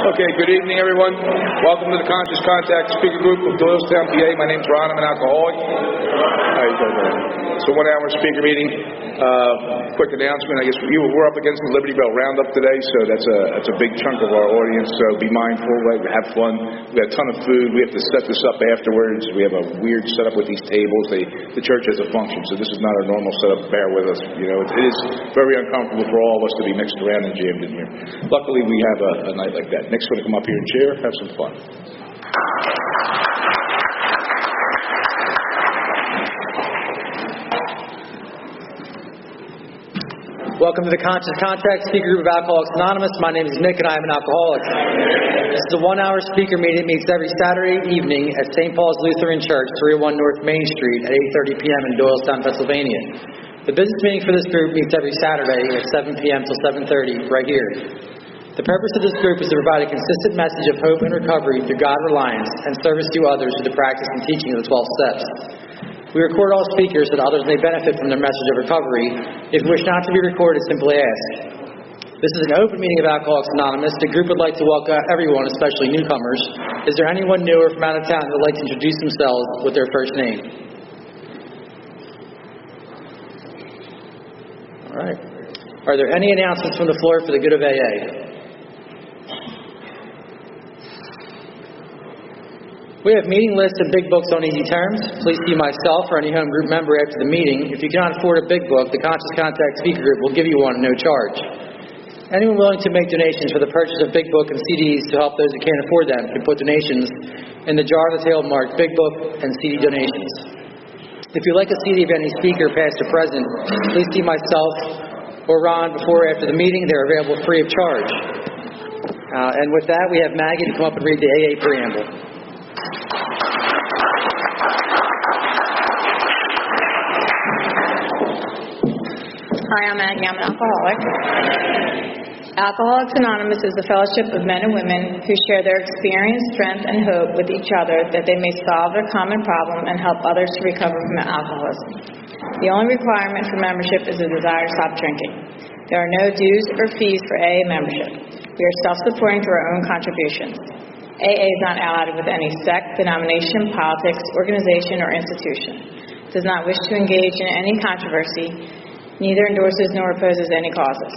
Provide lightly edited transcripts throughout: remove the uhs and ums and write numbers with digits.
Okay, good evening, everyone. Welcome to the Conscious Contact Speaker Group of Doylestown, PA. My name's Ron. I'm an alcoholic. How you doing? It's a 1-hour speaker meeting. Quick announcement. I guess we're up against the Liberty Bell Roundup today, so that's a big chunk of our audience. So be mindful, have fun. We got a ton of food. We have to set this up afterwards. We have a weird setup with these tables. The church has a function, so this is not our normal setup. Bear with us. You know, it is very uncomfortable for all of us to be mixed around and jammed in here. Luckily, we have a night like that. Nick's going to come up here and share. Have some fun. Welcome to the Conscious Contact Speaker Group of Alcoholics Anonymous. My name is Nick, and I am an alcoholic. This is a 1-hour speaker meeting. It meets every Saturday evening at St. Paul's Lutheran Church, 301 North Main Street at 8:30 p.m. in Doylestown, Pennsylvania. The business meeting for this group meets every Saturday at 7 p.m. till 7:30 right here. The purpose of this group is to provide a consistent message of hope and recovery through God reliance and service to others through the practice and teaching of the 12 steps. We record all speakers so that others may benefit from their message of recovery. If you wish not to be recorded, simply ask. This is an open meeting of Alcoholics Anonymous. The group would like to welcome everyone, especially newcomers. Is there anyone new or from out of town who would like to introduce themselves with their first name? All right. Are there any announcements from the floor for the good of AA? We have meeting lists and big books on easy terms. Please see myself or any home group member after the meeting. If you cannot afford a big book, the Conscious Contact Speaker Group will give you one at no charge. Anyone willing to make donations for the purchase of big book and CDs to help those who can't afford them can put donations in the jar on the table marked Big Book and CD Donations. If you'd like a CD of any speaker, past or present, please see myself or Ron before or after the meeting. They're available free of charge. And with that, we have Maggie to come up and read the AA preamble. Hi, I'm Maggie. I'm an alcoholic. Alcoholics Anonymous is a fellowship of men and women who share their experience, strength, and hope with each other that they may solve their common problem and help others to recover from alcoholism. The only requirement for membership is a desire to stop drinking. There are no dues or fees for AA membership. We are self-supporting through our own contributions. AA is not allied with any sect, denomination, politics, organization, or institution. It does not wish to engage in any controversy, neither endorses nor opposes any causes.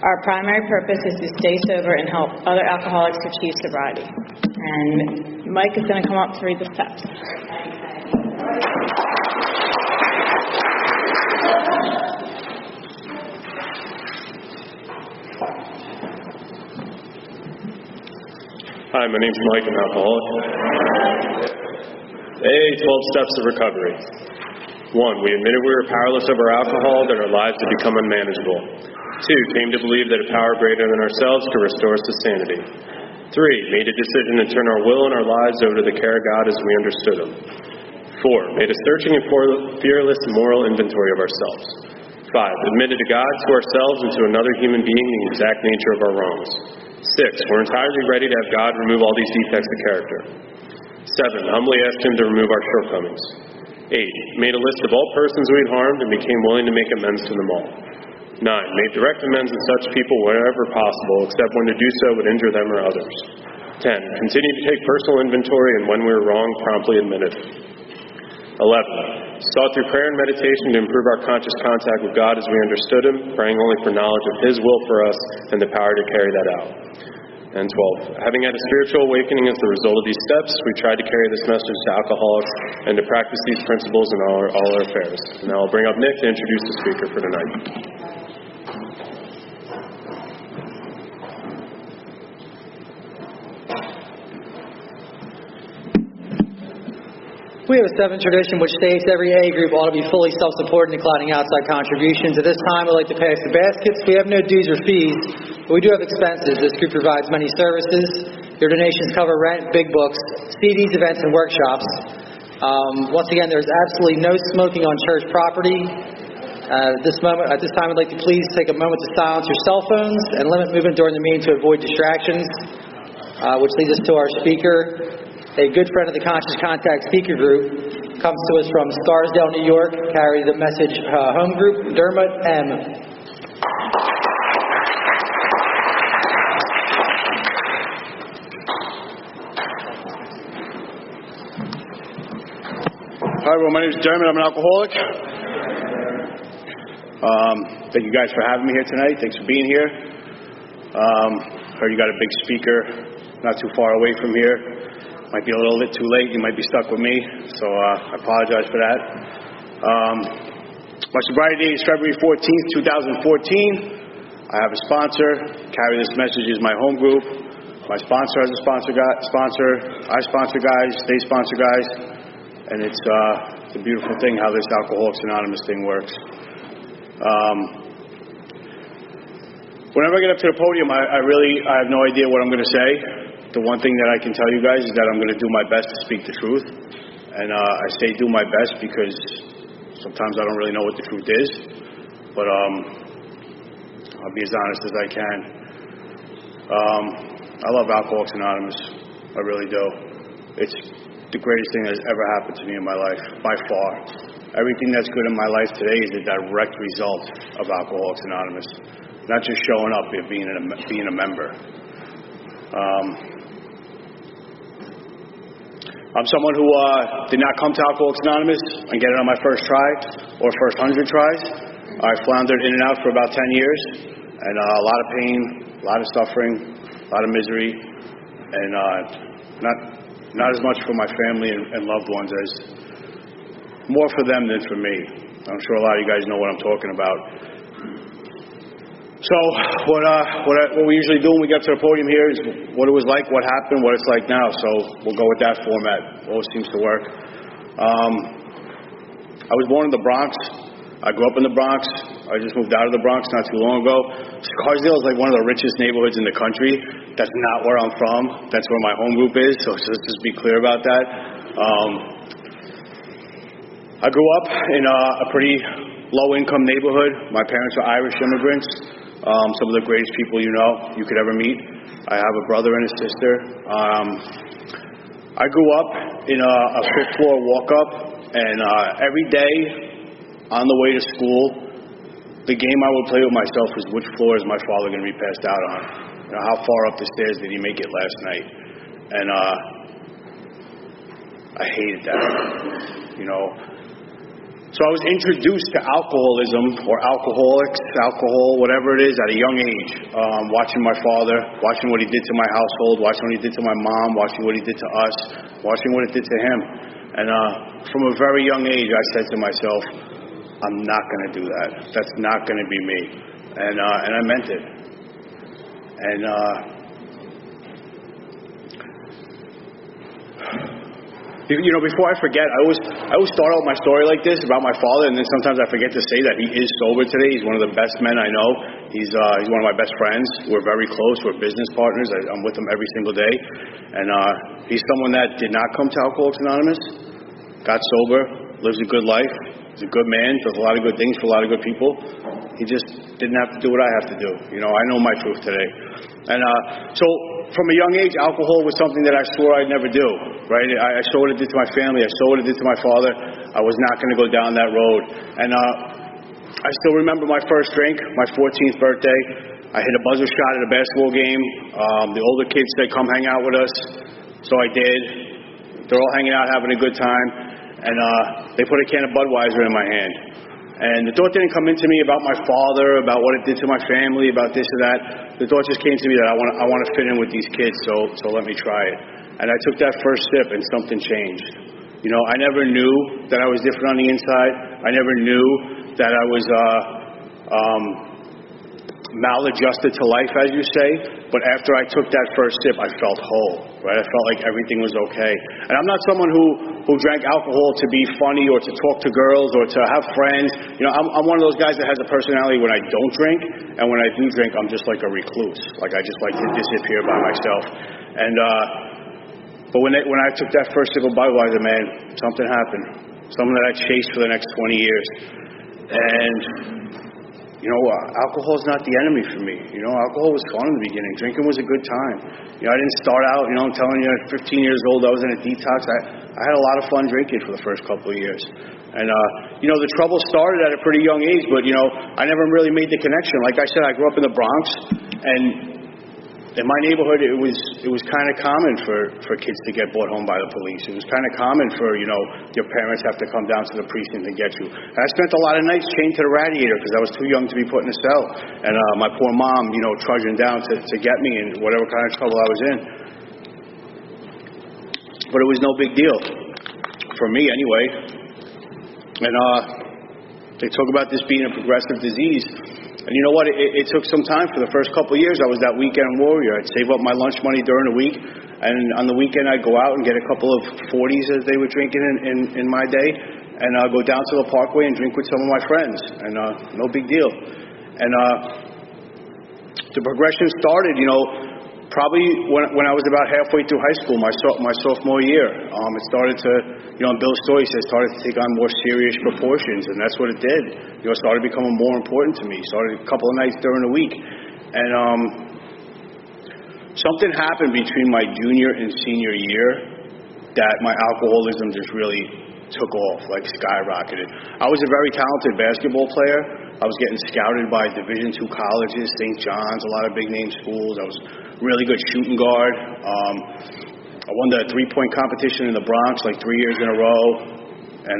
Our primary purpose is to stay sober and help other alcoholics to achieve sobriety. And Mike is going to come up to read the steps. Hi, my name's Mike. I'm an alcoholic. AA 12 Steps of Recovery. 1. We admitted we were powerless over alcohol, that our lives had become unmanageable. 2. Came to believe that a power greater than ourselves could restore us to sanity. 3. Made a decision to turn our will and our lives over to the care of God as we understood Him. 4. Made a searching and fearless moral inventory of ourselves. 5. Admitted to God, to ourselves, and to another human being the exact nature of our wrongs. 6. We're entirely ready to have God remove all these defects of character. 7. Humbly asked Him to remove our shortcomings. 8. Made a list of all persons we had harmed and became willing to make amends to them all. 9. Made direct amends to such people wherever possible, except when to do so would injure them or others. 10. Continued to take personal inventory, and when we were wrong, promptly admitted. 11. Sought through prayer and meditation to improve our conscious contact with God as we understood Him, praying only for knowledge of His will for us and the power to carry that out. And 12. Having had a spiritual awakening as the result of these steps, we tried to carry this message to alcoholics and to practice these principles in all our affairs. Now I'll bring up Nick to introduce the speaker for tonight. We have a 7 tradition which states every AA group ought to be fully self-supporting, declining outside contributions. At this time, I'd like to pass the baskets. We have no dues or fees, but we do have expenses. This group provides many services. Your donations cover rent, big books, CDs, events, and workshops. Once again, there's absolutely no smoking on church property. At this time, I'd like to please take a moment to silence your cell phones and limit movement during the meeting to avoid distractions, which leads us to our speaker. A good friend of the Conscious Contact Speaker Group comes to us from Scarsdale, New York, carry the message home group, Dermott Hi, everyone. My name is Dermott. I'm an alcoholic. Thank you guys for having me here tonight. Thanks for being here. Heard you got a big speaker not too far away from here. Might be a little bit too late. You might be stuck with me, so I apologize for that. My sobriety date is February 14th, 2014. I have a sponsor. Carry This Message is my home group. My sponsor has a sponsor. I sponsor guys. They sponsor guys. And it's a beautiful thing how this Alcoholics Anonymous thing works. Whenever I get up to the podium, I have no idea what I'm going to say. The one thing that I can tell you guys is that I'm going to do my best to speak the truth. And I say do my best because sometimes I don't really know what the truth is. But I'll be as honest as I can. I love Alcoholics Anonymous. I really do. It's the greatest thing that has ever happened to me in my life, by far. Everything that's good in my life today is a direct result of Alcoholics Anonymous. Not just showing up, but being a member. I'm someone who did not come to Alcoholics Anonymous and get it on my first try or first 100 tries. I floundered in and out for about 10 years, and a lot of pain, a lot of suffering, a lot of misery, and not as much for my family and loved ones as more for them than for me. I'm sure a lot of you guys know what I'm talking about. So what we usually do when we get to the podium here is what it was like, what happened, what it's like now. So we'll go with that format. Always seems to work. I was born in the Bronx. I grew up in the Bronx. I just moved out of the Bronx not too long ago. Scarsdale is like one of the richest neighborhoods in the country. That's not where I'm from. That's where my home group is. So let's just be clear about that. I grew up in a pretty low-income neighborhood. My parents are Irish immigrants. Some of the greatest people you could ever meet. I have a brother and a sister. I grew up in a fifth-floor walk-up, and every day on the way to school, the game I would play with myself was which floor is my father going to be passed out on? You know, how far up the stairs did he make it last night? And I hated that, you know. So I was introduced to alcoholism or alcohol, whatever it is, at a young age. Watching my father, watching what he did to my household, watching what he did to my mom, watching what he did to us, watching what it did to him. And from a very young age, I said to myself, I'm not going to do that. That's not going to be me. And I meant it. And you know, before I forget, I always start out my story like this about my father, and then sometimes I forget to say that he is sober today. He's one of the best men I know. He's one of my best friends. We're very close. We're business partners. I'm with him every single day. And he's someone that did not come to Alcoholics Anonymous, got sober, lives a good life. He's a good man, does a lot of good things for a lot of good people. He just didn't have to do what I have to do. You know, I know my truth today. And so from a young age, alcohol was something that I swore I'd never do, right? I saw what it did to my family. I saw what it did to my father. I was not going to go down that road. And I still remember my first drink, my 14th birthday. I hit a buzzer shot at a basketball game. The older kids said, come hang out with us. So I did. They're all hanging out, having a good time. And they put a can of Budweiser in my hand. And the thought didn't come into me about my father, about what it did to my family, about this or that. The thought just came to me that I want to fit in with these kids, so let me try it. And I took that first sip, and something changed. You know, I never knew that I was different on the inside. I never knew that I was maladjusted to life, as you say. But after I took that first sip, I felt whole, right? I felt like everything was okay. And I'm not someone who drank alcohol to be funny or to talk to girls or to have friends. You know, I'm one of those guys that has a personality when I don't drink, and when I do drink, I'm just like a recluse. Like, I just like to disappear by myself. And but when I took that first sip of Budweiser, man, something happened. Something that I chased for the next 20 years. And you know, alcohol is not the enemy for me. You know, alcohol was fun in the beginning. Drinking was a good time. You know, I didn't start out, you know, I'm telling you, at 15 years old, I was in a detox. I had a lot of fun drinking for the first couple of years. And, you know, the trouble started at a pretty young age, but, you know, I never really made the connection. Like I said, I grew up in the Bronx, and in my neighborhood, it was kind of common for kids to get brought home by the police. It was kind of common for, your parents have to come down to the precinct and get you. And I spent a lot of nights chained to the radiator because I was too young to be put in a cell. And my poor mom, trudging down to get me in whatever kind of trouble I was in. But it was no big deal. For me, anyway. And they talk about this being a progressive disease. And you know what? It took some time. For the first couple of years, I was that weekend warrior. I'd save up my lunch money during the week, and on the weekend I'd go out and get a couple of 40s as they were drinking in my day, and go down to the Parkway and drink with some of my friends. And no big deal. And the progression started, probably when I was about halfway through high school, my sophomore year. It started to, Bill's story says, started to take on more serious proportions, and that's what it did. It started becoming more important to me. Started a couple of nights during the week. And something happened between my junior and senior year that my alcoholism just really took off, like skyrocketed. I was a very talented basketball player. I was getting scouted by Division II colleges, St. John's, a lot of big-name schools. I was really good shooting guard. I won the three-point competition in the Bronx like 3 years in a row. And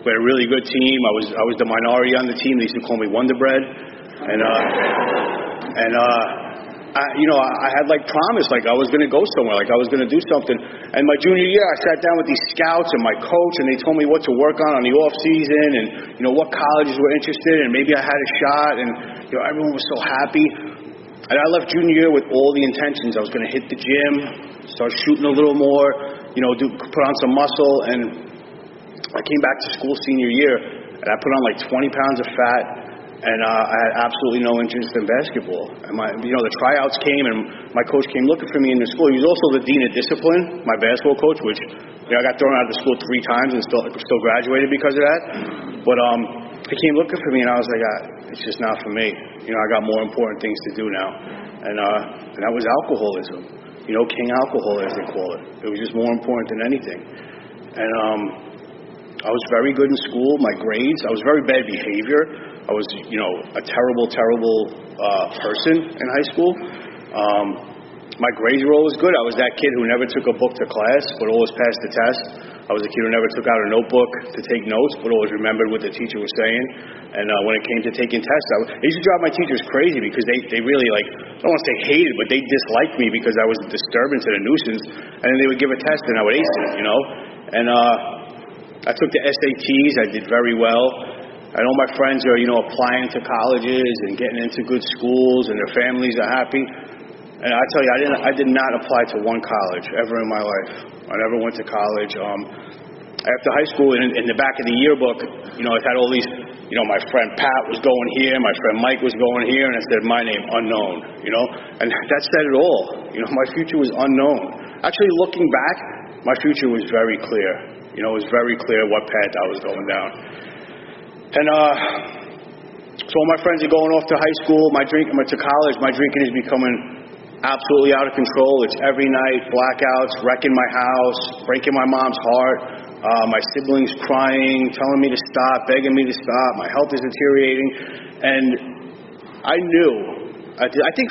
we had a really good team. I was the minority on the team. They used to call me Wonder Bread. I had like promised, like I was going to go somewhere, like I was going to do something. And my junior year, I sat down with these scouts and my coach, and they told me what to work on the off season, and what colleges were interested, and maybe I had a shot, and everyone was so happy. And I left junior year with all the intentions. I was going to hit the gym, start shooting a little more, put on some muscle. And I came back to school senior year, and I put on like 20 pounds of fat. And I had absolutely no interest in basketball. And the tryouts came, and my coach came looking for me in the school. He was also the dean of discipline, my basketball coach, which I got thrown out of the school 3 times and still graduated because of that. But he came looking for me, and I was like, it's just not for me. I got more important things to do now. And that was alcoholism. King alcohol, as they call it. It was just more important than anything. And I was very good in school. My grades, I was very bad behavior. I was, a terrible person in high school. My grades were always good. I was that kid who never took a book to class, but always passed the test. I was a kid who never took out a notebook to take notes, but always remembered what the teacher was saying. And when it came to taking tests, it used to drive my teachers crazy because they really, I don't want to say hated, but they disliked me because I was a disturbance and a nuisance. And then they would give a test and I would ace it, And I took the SATs. I did very well. I know my friends are, applying to colleges and getting into good schools, and their families are happy. And I tell you, I did not apply to one college ever in my life. I never went to college. After high school, in the back of the yearbook, it had all these, my friend Pat was going here, my friend Mike was going here, and I said my name, unknown, And that said it all. My future was unknown. Actually, looking back, my future was very clear. It was very clear what path I was going down. And so all my friends are going off to high school, to college. My drinking is becoming absolutely out of control. It's every night, blackouts, wrecking my house, breaking my mom's heart, my siblings crying, telling me to stop, begging me to stop. My health is deteriorating, and I knew. I think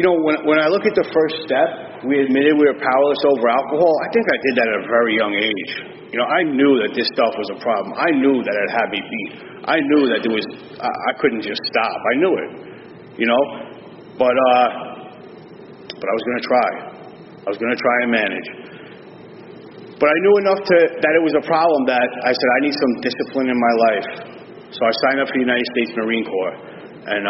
when I look at the first step, we admitted we were powerless over alcohol. I think I did that at a very young age. I knew that this stuff was a problem. I knew that it had me beat. I knew that I couldn't just stop. I knew it, But I was going to try. I was going to try and manage. But I knew enough that it was a problem that I said, I need some discipline in my life. So I signed up for the United States Marine Corps. And,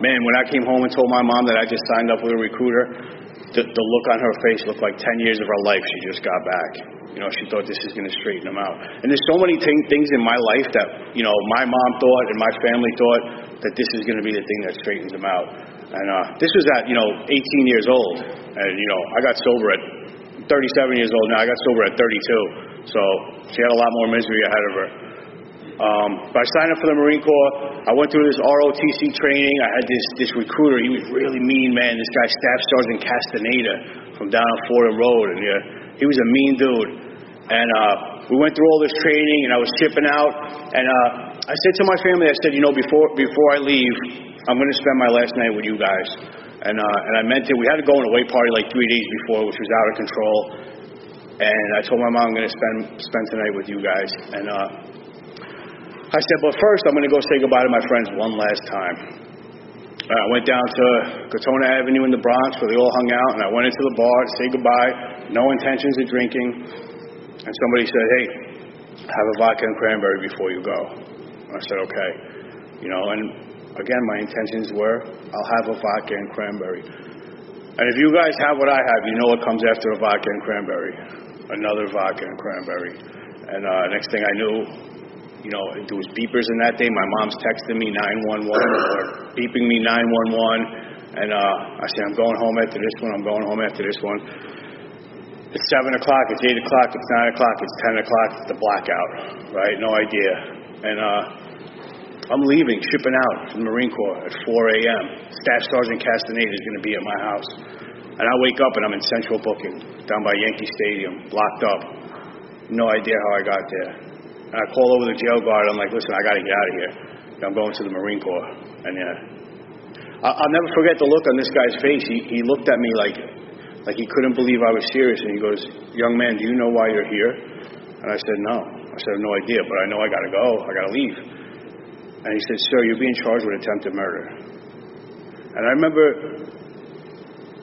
when I came home and told my mom that I just signed up with a recruiter, the look on her face looked like 10 years of her life she just got back. She thought this is going to straighten them out. And there's so many things in my life that, my mom thought and my family thought that this is going to be the thing that straightens them out. And this was at, 18 years old. And, I got sober at 37 years old now. I got sober at 32. So she had a lot more misery ahead of her. But I signed up for the Marine Corps. I went through this ROTC training. I had this recruiter. He was really mean, man. This guy, Staff Sergeant Castaneda from down on Fordham Road. And he was a mean dude. And we went through all this training, and I was shipping out. And I said to my family, I said, before I leave, I'm going to spend my last night with you guys. And I meant it. We had to go on a away party like 3 days before, which was out of control. And I told my mom I'm going to spend tonight with you guys. And I said, but first I'm going to go say goodbye to my friends one last time. I went down to Katona Avenue in the Bronx where they all hung out, and I went into the bar to say goodbye, no intentions of drinking. And somebody said, hey, have a vodka and cranberry before you go. And I said, okay. And again, my intentions were, I'll have a vodka and cranberry. And if you guys have what I have, you know what comes after a vodka and cranberry. Another vodka and cranberry. And next thing I knew, there was beepers in that day. My mom's texting me 911 or beeping me 911. And I said, I'm going home after this one. I'm going home after this one. It's 7 o'clock. It's 8 o'clock. It's 9 o'clock. It's 10 o'clock. It's the blackout. Right? No idea. And I'm leaving, shipping out from the Marine Corps at 4 a.m. Staff Sergeant Castaneda is going to be at my house. And I wake up and I'm in central booking down by Yankee Stadium, locked up. No idea how I got there. And I call over the jail guard. I'm like, listen, I got to get out of here. I'm going to the Marine Corps. And I'll never forget the look on this guy's face. He looked at me like he couldn't believe I was serious. And he goes, young man, do you know why you're here? And I said, no. I said, I have no idea, but I know I got to go. I got to leave. And he said, sir, you're being charged with attempted murder. And I remember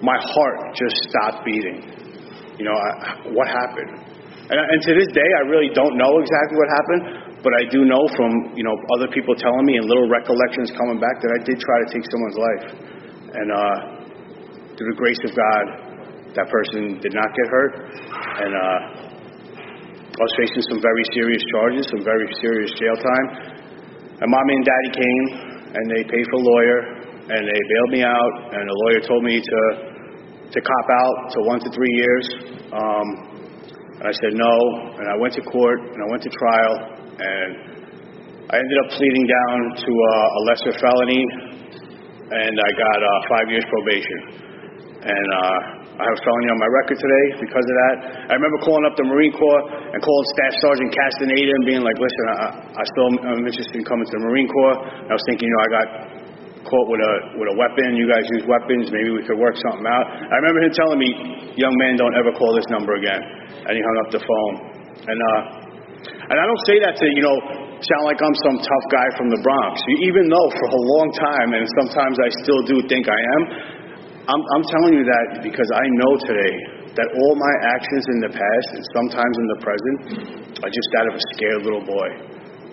my heart just stopped beating. What happened? And to this day, I really don't know exactly what happened, but I do know from, other people telling me and little recollections coming back that I did try to take someone's life. And through the grace of God, that person did not get hurt. And I was facing some very serious charges, some very serious jail time. And mommy and daddy came, and they paid for a lawyer, and they bailed me out, and the lawyer told me to cop out to 1 to 3 years. And I said no, and I went to court, and I went to trial, and I ended up pleading down to a lesser felony, and I got 5 years probation. And I have a felony on my record today because of that. I remember calling up the Marine Corps and calling Staff Sergeant Castaneda and being like, listen, I'm interested in coming to the Marine Corps. And I was thinking, I got caught with a weapon. You guys use weapons. Maybe we could work something out. I remember him telling me, young man, don't ever call this number again. And he hung up the phone. And I don't say that to, sound like I'm some tough guy from the Bronx. Even though for a long time, and sometimes I still do think I am, I'm telling you that because I know today that all my actions in the past and sometimes in the present are just out of a scared little boy,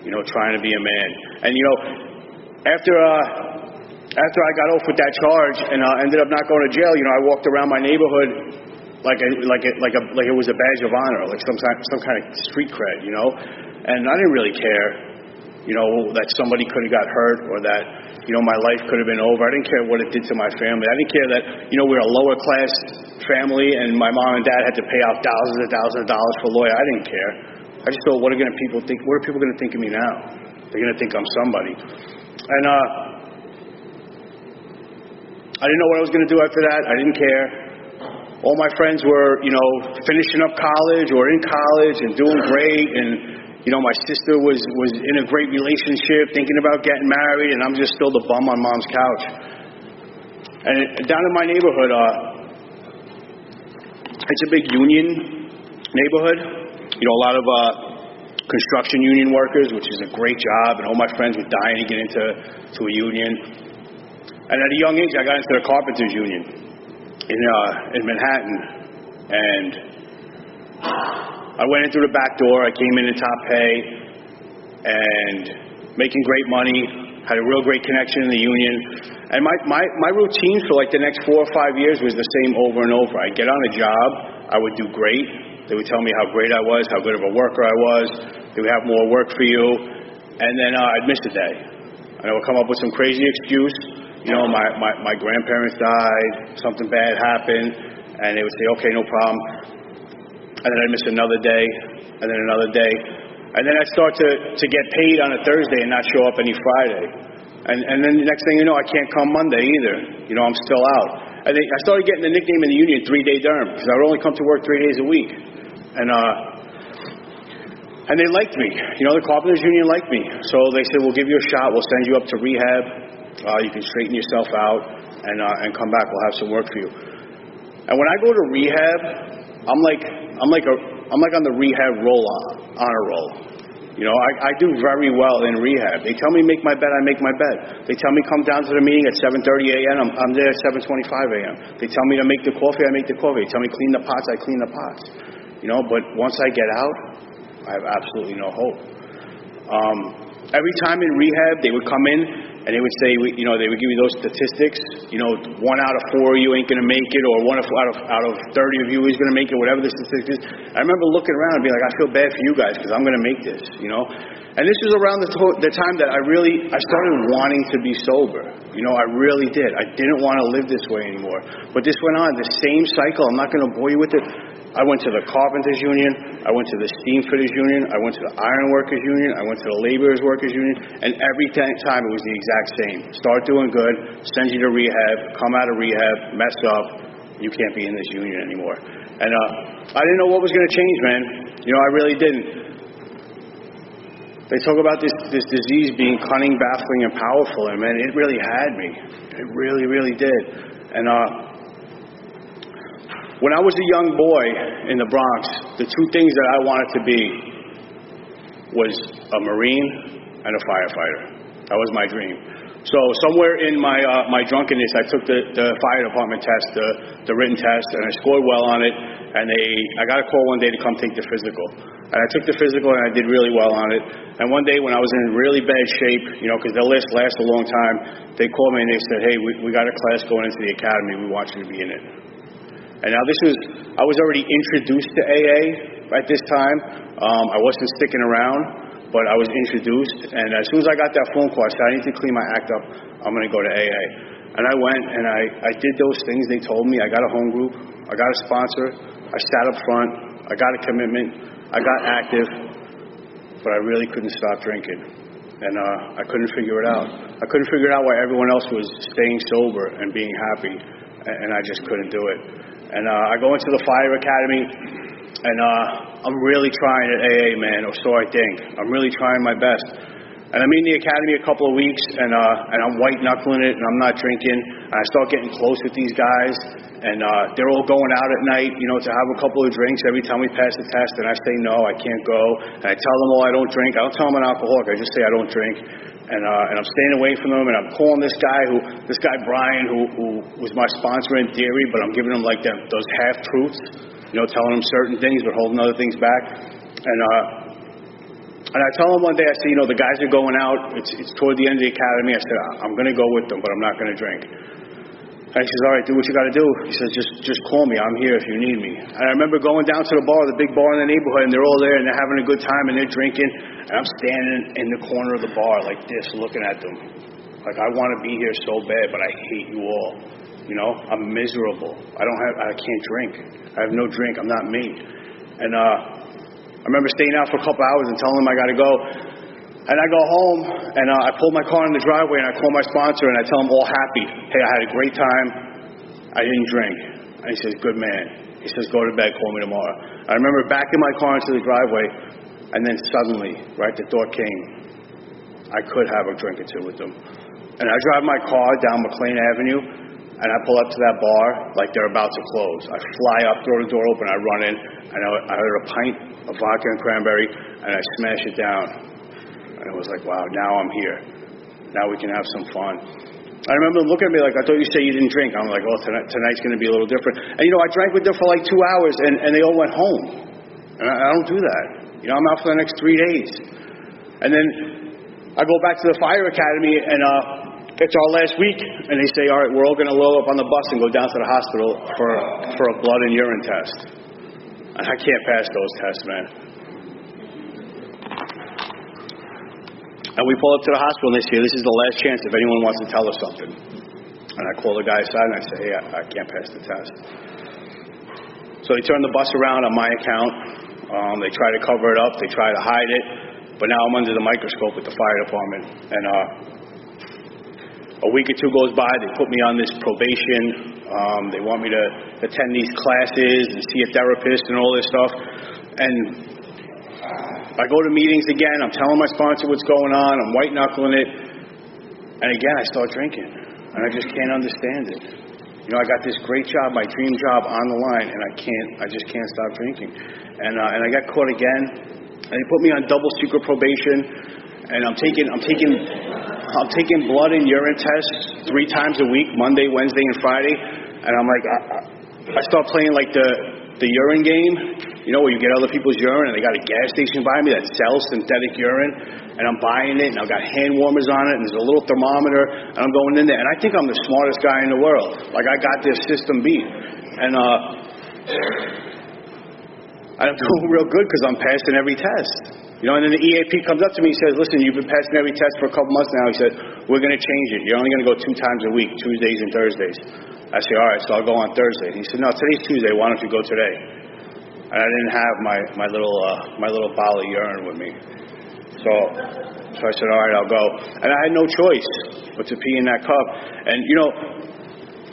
trying to be a man. And after I got off with that charge and ended up not going to jail, I walked around my neighborhood like it was a badge of honor, like some kind of street cred, And I didn't really care, that somebody could have got hurt or that my life could have been over. I didn't care what it did to my family. I didn't care that, we're a lower class family and my mom and dad had to pay out thousands of dollars for a lawyer. I didn't care. I just thought, what are people going to think of me now? They're going to think I'm somebody. And I didn't know what I was going to do after that. I didn't care. All my friends were, finishing up college or in college and doing great, and my sister was in a great relationship, thinking about getting married, and I'm just still the bum on mom's couch. And down in my neighborhood, it's a big union neighborhood. A lot of construction union workers, which is a great job, and all my friends were dying to get into a union. And at a young age, I got into the carpenters union in Manhattan, and I went in through the back door. I came in at top pay and making great money, had a real great connection in the union. And my routine for like the next 4 or 5 years was the same over and over. I'd get on a job, I would do great. They would tell me how great I was, how good of a worker I was. They would have more work for you. And then I'd miss a day. And I would come up with some crazy excuse. My grandparents died, something bad happened. And they would say, okay, no problem. And then I'd miss another day, and then another day. And then I'd start to get paid on a Thursday and not show up any Friday. And then the next thing you know, I can't come Monday either. I'm still out. I started getting the nickname in the union, 3-day Derm, because I would only come to work 3 days a week. And they liked me. The Carpenters Union liked me. So they said, we'll give you a shot. We'll send you up to rehab. You can straighten yourself out. and come back. We'll have some work for you. And when I go to rehab, I'm like on the rehab honor roll. You know, I do very well in rehab. They tell me make my bed, I make my bed. They tell me come down to the meeting at 7:30 a.m. I'm there at 7:25 a.m. They tell me to make the coffee, I make the coffee. They tell me clean the pots, I clean the pots. You know, but once I get out, I have absolutely no hope. Every time in rehab, they would come in and they would say, you know, they would give you those statistics. You know, 1 out of 4 of you ain't going to make it, or 1 out of 30 of you is going to make it, whatever the statistics is. I remember looking around and being like, I feel bad for you guys because I'm going to make this, you know. And this was around the time that I started wanting to be sober. You know, I really did. I didn't want to live this way anymore. But this went on, the same cycle. I'm not going to bore you with it. I went to the Carpenters Union, I went to the Steam Fitters Union, I went to the Iron Workers Union, I went to the Laborers Workers Union, and every time it was the exact same. Start doing good, send you to rehab, come out of rehab, mess up, you can't be in this union anymore. And I didn't know what was going to change, man. You know, I really didn't. They talk about this disease being cunning, baffling, and powerful, and man, it really had me. It really, really did. And when I was a young boy in the Bronx, the two things that I wanted to be was a Marine and a firefighter. That was my dream. So somewhere in my drunkenness, I took the fire department test, the written test, and I scored well on it. And I got a call one day to come take the physical. And I took the physical and I did really well on it. And one day when I was in really bad shape, you know, because the list lasts a long time, they called me and they said, hey, we got a class going into the academy. We want you to be in it. And now I was already introduced to AA at this time. I wasn't sticking around, but I was introduced. And as soon as I got that phone call, I said, I need to clean my act up. I'm going to go to AA. And I went and I did those things they told me. I got a home group. I got a sponsor. I sat up front. I got a commitment. I got active. But I really couldn't stop drinking. And I couldn't figure it out. I couldn't figure out why everyone else was staying sober and being happy. And I just couldn't do it. And I go into the fire academy, and I'm really trying at AA, man, or so I think. I'm really trying my best. And I'm in the academy a couple of weeks, and I'm white-knuckling it, and I'm not drinking. And I start getting close with these guys, and they're all going out at night, you know, to have a couple of drinks every time we pass the test. And I say, no, I can't go. And I tell them all I don't drink. I don't tell them I'm an alcoholic. I just say I don't drink. And I'm staying away from them, and I'm calling this guy Brian, who was my sponsor in theory, but I'm giving him like those half-truths, you know, telling him certain things but holding other things back. And I tell him one day, I say, you know, the guys are going out. It's toward the end of the academy. I said, I'm going to go with them, but I'm not going to drink. And he says, all right, do what you got to do. He says, just call me. I'm here if you need me. And I remember going down to the bar, the big bar in the neighborhood, and they're all there, and they're having a good time, and they're drinking. And I'm standing in the corner of the bar like this, looking at them. Like, I want to be here so bad, but I hate you all. You know, I'm miserable. I can't drink. I have no drink. I'm not me. And I remember staying out for a couple hours and telling them I got to go. And I go home, and I pull my car in the driveway, and I call my sponsor, and I tell him all happy, hey, I had a great time. I didn't drink. And he says, good man. He says, go to bed, call me tomorrow. I remember backing my car into the driveway, and then suddenly, right, the thought came, I could have a drink or two with them. And I drive my car down McLean Avenue, and I pull up to that bar like they're about to close. I fly up, throw the door open, I run in, and I order a pint of vodka and cranberry, and I smash it down. And it was like, wow, now I'm here. Now we can have some fun. I remember them looking at me like, I thought you said you didn't drink. I'm like, well, tonight's going to be a little different. And, you know, I drank with them for like 2 hours, and they all went home. And I don't do that. You know, I'm out for the next 3 days. And then I go back to the fire academy, and it's our last week. And they say, all right, we're all going to load up on the bus and go down to the hospital for a blood and urine test. And I can't pass those tests, man. And we pull up to the hospital, and they say, this is the last chance if anyone wants to tell us something. And I call the guy aside, and I say, hey, I can't pass the test. So they turn the bus around on my account. They try to cover it up. They try to hide it. But now I'm under the microscope with the fire department. And a week or two goes by. They put me on this probation. They want me to attend these classes and see a therapist and all this stuff. And I go to meetings again. I'm telling my sponsor what's going on. I'm white-knuckling it. And again, I start drinking. and I just can't understand it. You know, I got this great job, my dream job on the line, and I just can't stop drinking. And I got caught again, and they put me on double secret probation, and I'm taking blood and urine tests 3 times a week, Monday, Wednesday, and Friday. And I'm like, I start playing like the urine game, you know, where you get other people's urine, and they got a gas station by me that sells synthetic urine. And I'm buying it, and I've got hand warmers on it, and there's a little thermometer, and I'm going in there, and I think I'm the smartest guy in the world. Like, I got this system beat. And I'm doing real good because I'm passing every test. You know, and then the EAP comes up to me and says, listen, you've been passing every test for a couple months now. He said, we're going to change it. You're only going to go 2 times a week, Tuesdays and Thursdays. I said, all right, so I'll go on Thursday. He said, no, today's Tuesday. Why don't you go today? And I didn't have my little bottle of urine with me. So I said, all right, I'll go. And I had no choice but to pee in that cup. And, you know,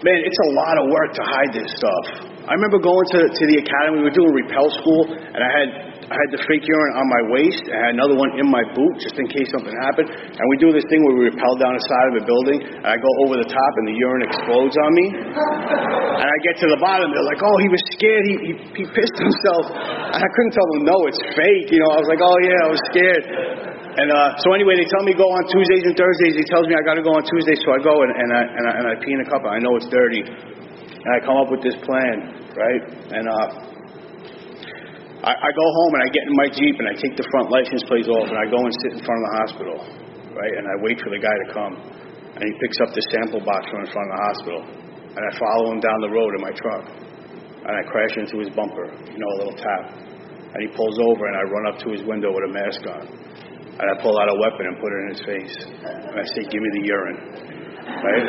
man, it's a lot of work to hide this stuff. I remember going to the academy. We were doing repel school, and I had the fake urine on my waist. I had another one in my boot just in case something happened. And we do this thing where we rappel down the side of a building, and I go over the top, and the urine explodes on me. And I get to the bottom. They're like, oh, he was scared. He pissed himself. And I couldn't tell them, no, it's fake. You know, I was like, oh, yeah, I was scared. And so anyway, they tell me go on Tuesdays and Thursdays. He tells me I got to go on Tuesdays, so I go, and I pee in a cup. I know it's dirty. And I come up with this plan, right? And I go home, and I get in my Jeep, and I take the front license plates off, and I go and sit in front of the hospital, right? And I wait for the guy to come, and he picks up the sample box from in front of the hospital, and I follow him down the road in my truck, and I crash into his bumper, you know, a little tap, and he pulls over, and I run up to his window with a mask on, and I pull out a weapon and put it in his face, and I say, give me the urine, right?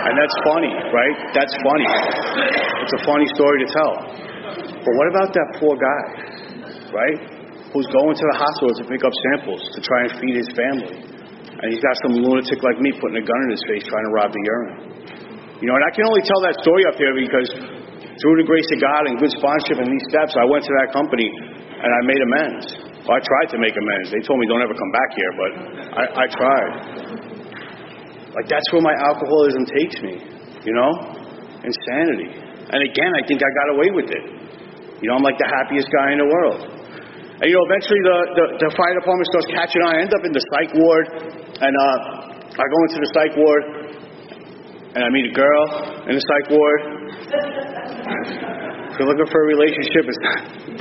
And that's funny, right? That's funny. It's a funny story to tell. But what about that poor guy, right, who's going to the hospital to pick up samples to try and feed his family? And he's got some lunatic like me putting a gun in his face trying to rob the urine. You know, and I can only tell that story up there because through the grace of God and good sponsorship and these steps, I went to that company and I made amends. Well, I tried to make amends. They told me don't ever come back here, but I tried. Like, that's where my alcoholism takes me, you know? Insanity. And again, I think I got away with it. You know, I'm like the happiest guy in the world. And, you know, eventually the fire department starts catching on. I end up in the psych ward, and I go into the psych ward, and I meet a girl in the psych ward. If you're looking for a relationship, it's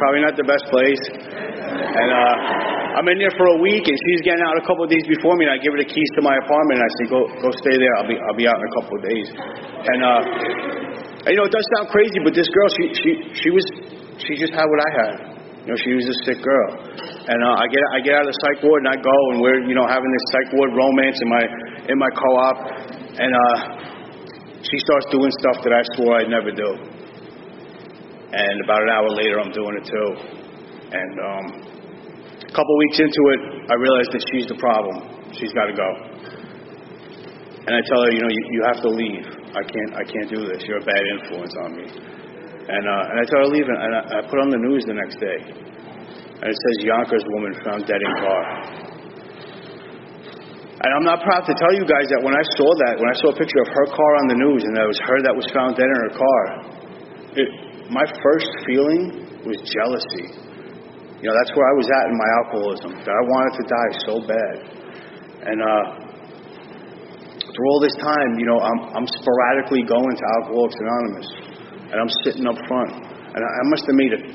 probably not the best place. And I'm in there for a week, and she's getting out a couple of days before me, and I give her the keys to my apartment, and I say, go stay there. I'll be out in a couple of days. And you know, it does sound crazy, but this girl, she just had what I had. You know, she was a sick girl. And I get out of the psych ward, and I go, and we're, you know, having this psych ward romance in my co-op, and she starts doing stuff that I swore I'd never do. And about an hour later, I'm doing it too. And a couple weeks into it, I realize that she's the problem. She's got to go. And I tell her, you know, you have to leave. I can't do this. You're a bad influence on me. And I tell her to leave, and I put on the news the next day. And it says, Yonkers woman found dead in car. And I'm not proud to tell you guys that when I saw a picture of her car on the news, and that it was her that was found dead in her car, my first feeling was jealousy. You know, that's where I was at in my alcoholism, that I wanted to die so bad. And through all this time, you know, I'm sporadically going to Alcoholics Anonymous, and I'm sitting up front, and I must have made 1,000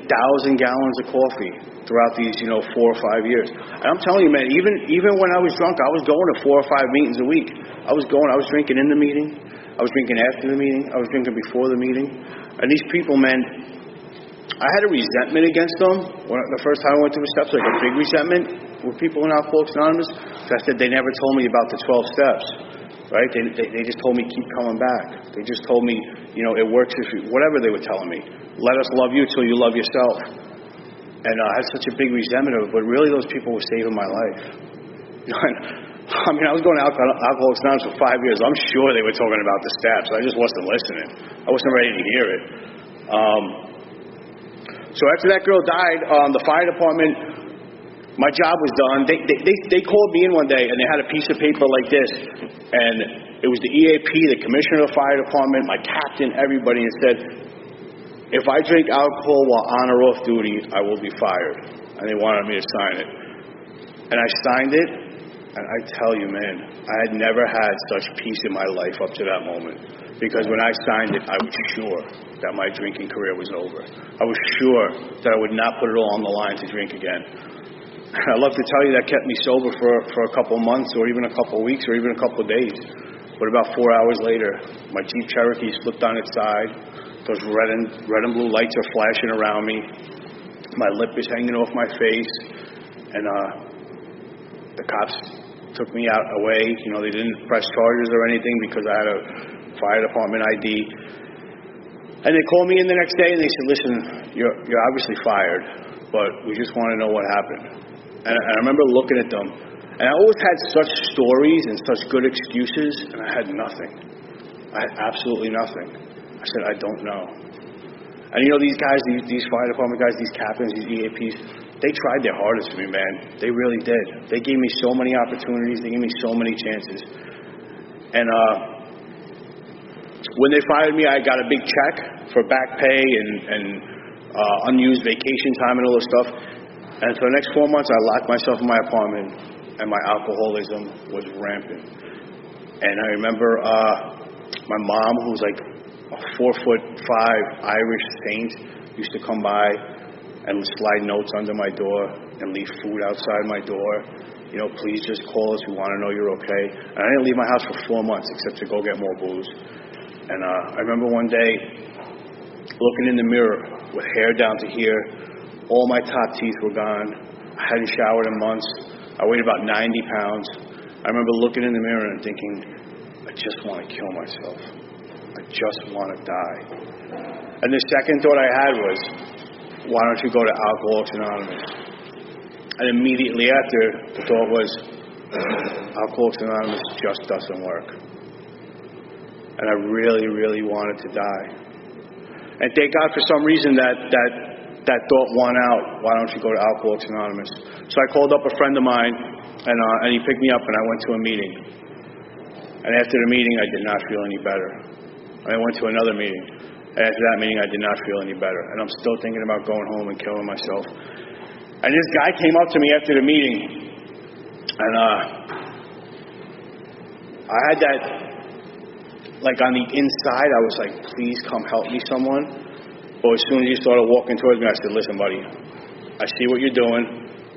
gallons of coffee throughout these, you know, 4 or 5 years. And I'm telling you, man, even when I was drunk, I was going to 4 or 5 meetings a week. I was drinking in the meeting, I was drinking after the meeting, I was drinking before the meeting. And these people, man, I had a resentment against them the first time I went through the steps, like a big resentment with people in Alcoholics Anonymous. I said they never told me about the 12 steps, right? They just told me keep coming back. They just told me, you know, it works if you, whatever they were telling me. Let us love you till you love yourself. And I had such a big resentment of it, but really those people were saving my life. You know, I mean, I was going to Alcoholics Anonymous for 5 years. I'm sure they were talking about the steps. I just wasn't listening. I wasn't ready to hear it. So after that girl died, the fire department, my job was done. They called me in one day, and they had a piece of paper like this, and It was the EAP, the commissioner of the fire department, my captain, everybody, and said, if I drink alcohol while on or off duty, I will be fired. And they wanted me to sign it. And I signed it, and I tell you, man, I had never had such peace in my life up to that moment. Because when I signed it, I was sure that my drinking career was over. I was sure that I would not put it all on the line to drink again. I'd love to tell you that kept me sober for a couple of months, or even a couple of weeks, or even a couple of days. But about 4 hours later, my Jeep Cherokee slipped on its side. Those red and blue lights are flashing around me. My lip is hanging off my face. And the cops took me out away. You know, they didn't press charges or anything because I had a fire department ID. And they called me in the next day and they said, listen, you're obviously fired, but we just want to know what happened. And I remember looking at them, and I always had such stories and such good excuses, and I had nothing. I had absolutely nothing. I said, I don't know. And you know, these guys, these fire department guys, these captains, these EAPs, they tried their hardest for me, man. They really did. They gave me so many opportunities. They gave me so many chances. And when they fired me, I got a big check for back pay and unused vacation time and all this stuff. And for the next 4 months, I locked myself in my apartment, and my alcoholism was rampant. And I remember my mom, who's like a 4'5" Irish saint, used to come by and slide notes under my door and leave food outside my door. You know, please just call us. We want to know you're okay. And I didn't leave my house for 4 months except to go get more booze. And I remember one day looking in the mirror with hair down to here. All my top teeth were gone. I hadn't showered in months. I weighed about 90 pounds. I remember looking in the mirror and thinking, I just want to kill myself. I just want to die. And the second thought I had was, why don't you go to Alcoholics Anonymous? And immediately after, the thought was, Alcoholics Anonymous just doesn't work. And I really, really wanted to die. And thank God for some reason that thought won out. Why don't you go to Alcoholics Anonymous? So I called up a friend of mine, and he picked me up, and I went to a meeting. And after the meeting, I did not feel any better. And I went to another meeting. And after that meeting, I did not feel any better. And I'm still thinking about going home and killing myself. And this guy came up to me after the meeting, and I had that, like on the inside, I was like, please come help me, someone. But as soon as he started walking towards me, I said, listen, buddy, I see what you're doing.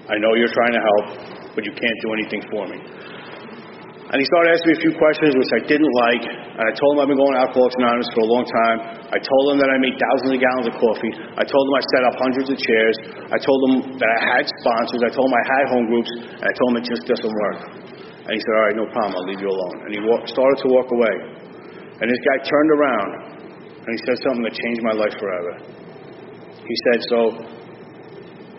I know you're trying to help, but you can't do anything for me. And he started asking me a few questions, which I didn't like. And I told him I've been going to Alcoholics Anonymous for a long time. I told him that I made thousands of gallons of coffee. I told him I set up hundreds of chairs. I told him that I had sponsors. I told him I had home groups. And I told him it just doesn't work. And he said, all right, no problem. I'll leave you alone. And he started to walk away. And this guy turned around. And he said something that changed my life forever. He said, so,